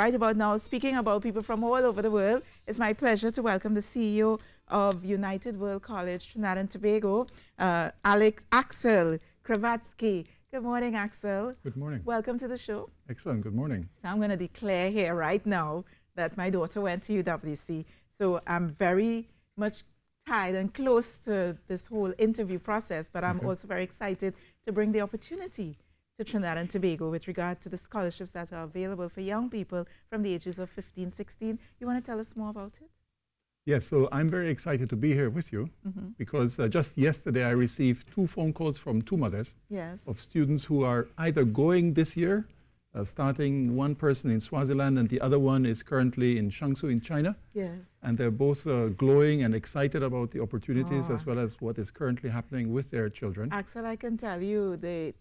Right about now, speaking about people from all over the world, it's my pleasure to welcome the CEO of United World College, Trinidad and Tobago, Axel Kravatsky. Good morning, Axel. Good morning. Welcome to the show. Excellent. Good morning. So I'm going to declare here right now that my daughter went to UWC. So I'm very much tied and close to this whole interview process, but I'm also very excited to bring the opportunity to Trinidad and Tobago with regard to the scholarships that are available for young people from the ages of 15, 16. You want to tell us more about it? Yes, so I'm very excited to be here with you because just yesterday I received 2 phone calls from 2 mothers of students who are either going this year, starting one person in Swaziland and the other one is currently in Jiangsu in China. Yes. And they're both glowing and excited about the opportunities as well as what is currently happening with their children. Axel, I can tell you the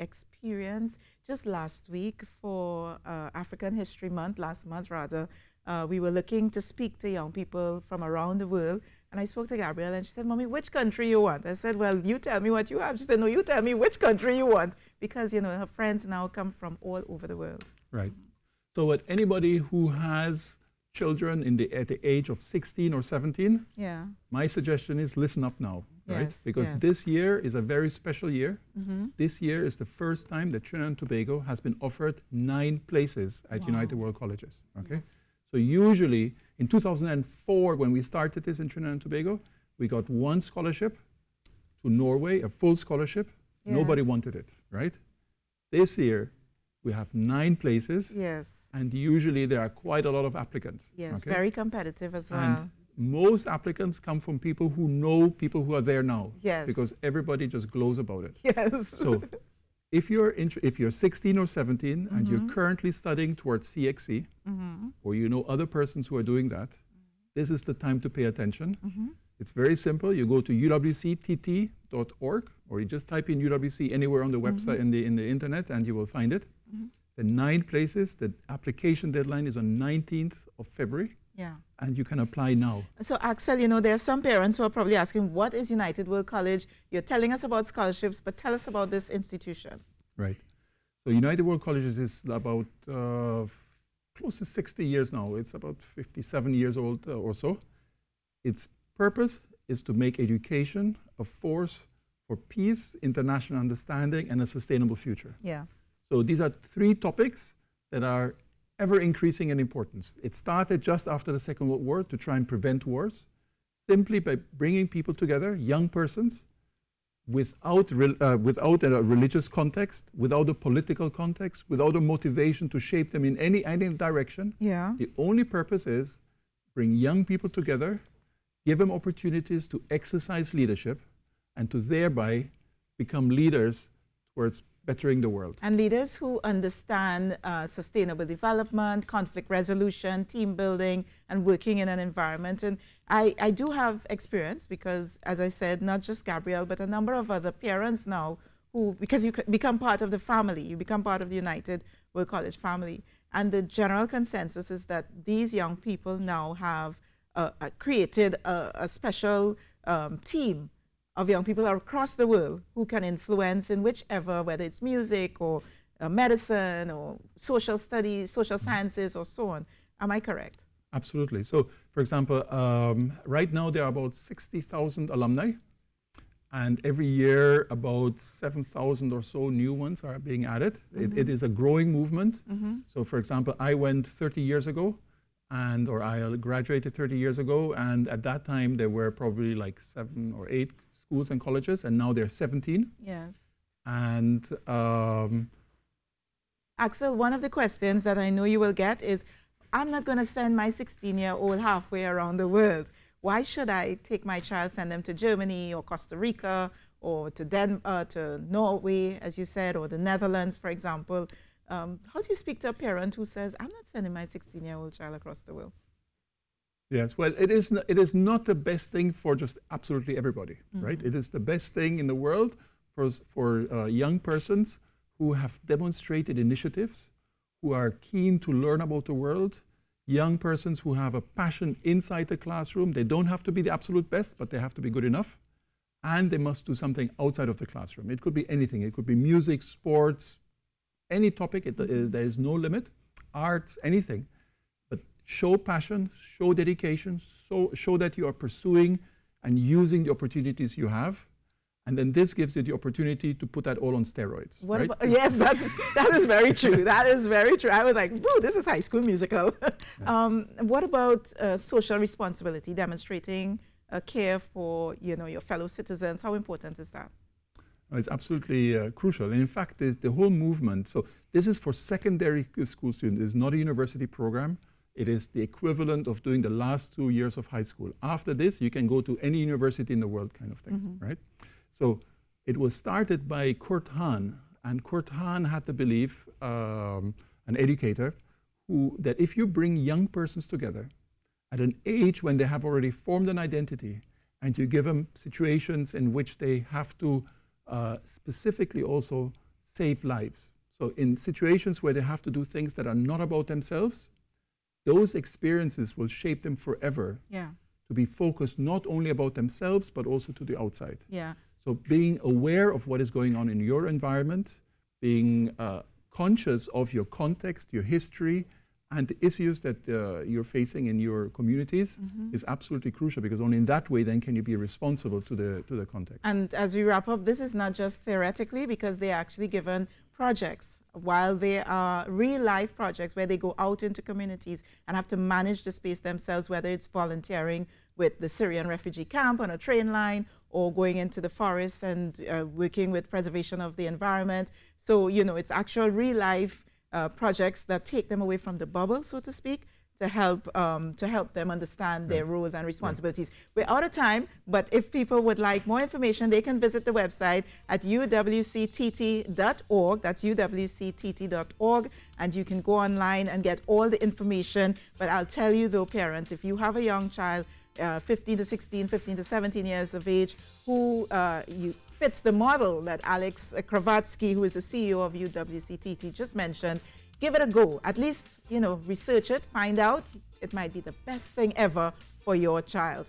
experience just last week for African History Month, last month rather, we were looking to speak to young people from around the world. And I spoke to Gabrielle and she said, "Mommy, which country you want?" I said, "Well, you tell me what you have." She said, "No, you tell me which country you want." Because, you know, her friends now come from all over the world. Right. So what anybody who has children at the age of 16 or 17, my suggestion is listen up now, right? Because this year is a very special year. This year is the first time that Trinidad and Tobago has been offered 9 places at United World Colleges, okay? So usually, in 2004, when we started this in Trinidad and Tobago, we got 1 scholarship to Norway, a full scholarship. Nobody wanted it, right? This year, we have 9 places. And usually there are quite a lot of applicants. Very competitive as well. And most applicants come from people who know people who are there now. Because everybody just glows about it. So if you're 16 or 17 and you're currently studying towards CXC, or you know other persons who are doing that, this is the time to pay attention. It's very simple. You go to uwctt.org, or you just type in UWC anywhere on the website in the internet, and you will find it. The 9 places, the application deadline is on 19th of February. And you can apply now. So Axel, you know, there are some parents who are probably asking, what is United World College? You're telling us about scholarships, but tell us about this institution. Right. So United World Colleges is about close to 60 years now. It's about 57 years old or so. Its purpose is to make education a force for peace, international understanding, and a sustainable future. So these are 3 topics that are ever increasing in importance. It started just after the Second World War to try and prevent wars, simply by bringing people together, young persons, without a religious context, without a political context, without a motivation to shape them in any direction. The only purpose is bring young people together, give them opportunities to exercise leadership, and to thereby become leaders towards bettering the world. And leaders who understand sustainable development, conflict resolution, team building, and working in an environment. And I do have experience because, as I said, not just Gabrielle, but a number of other parents now who, because you become part of the family, you become part of the United World College family. And the general consensus is that these young people now have created a special team of young people across the world who can influence in whichever, whether it's music or medicine or social studies, social sciences, or so on. Am I correct? Absolutely. So, for example, right now there are about 60,000 alumni, and every year about 7,000 or so new ones are being added. It is a growing movement. So, for example, I went 30 years ago, or I graduated 30 years ago, and at that time there were probably like 7 or 8 schools and colleges, and now there are 17. And Axel, one of the questions that I know you will get is, I'm not going to send my 16-year-old halfway around the world. Why should I take my child, send them to Germany or Costa Rica or to Norway, as you said, or the Netherlands, for example? How do you speak to a parent who says, I'm not sending my 16-year-old child across the world? Yes, well, it is not the best thing for just absolutely everybody, right? It is the best thing in the world for young persons who have demonstrated initiatives, who are keen to learn about the world, young persons who have a passion inside the classroom. They don't have to be the absolute best, but they have to be good enough. And they must do something outside of the classroom. It could be anything. It could be music, sports, any topic. There is no limit. arts, anything. But show passion, show dedication, show that you are pursuing and using the opportunities you have. And then this gives you the opportunity to put that all on steroids. Right? Yes, that is very true. That is very true. I was like, whoa, this is High School Musical. What about social responsibility, demonstrating care for your fellow citizens? How important is that? It's absolutely crucial. And in fact, the whole movement, so this is for secondary school students. It's not a university program. It is the equivalent of doing the last 2 years of high school. After this, you can go to any university in the world kind of thing, right? So it was started by Kurt Hahn, and Kurt Hahn had the belief, an educator, that if you bring young persons together at an age when they have already formed an identity, and you give them situations in which they have to specifically also save lives. So in situations where they have to do things that are not about themselves, those experiences will shape them forever to be focused not only about themselves, but also to the outside. So being aware of what is going on in your environment, being conscious of your context, your history, and the issues that you're facing in your communities is absolutely crucial, because only in that way then can you be responsible to the context. And as we wrap up, this is not just theoretically, because they're actually given projects, while they are real-life projects where they go out into communities and have to manage the space themselves, whether it's volunteering with the Syrian refugee camp on a train line, or going into the forest and working with preservation of the environment. So, it's actual real-life projects that take them away from the bubble, so to speak, to help them understand their roles and responsibilities. We're out of time, but if people would like more information, they can visit the website at uwctt.org. That's uwctt.org, and you can go online and get all the information. But I'll tell you though, parents, if you have a young child, 15 to 16, 15 to 17 years of age, who fits the model that Axel Kravatsky, who is the CEO of UWCTT, just mentioned, give it a go. At least, research it, find out. It might be the best thing ever for your child.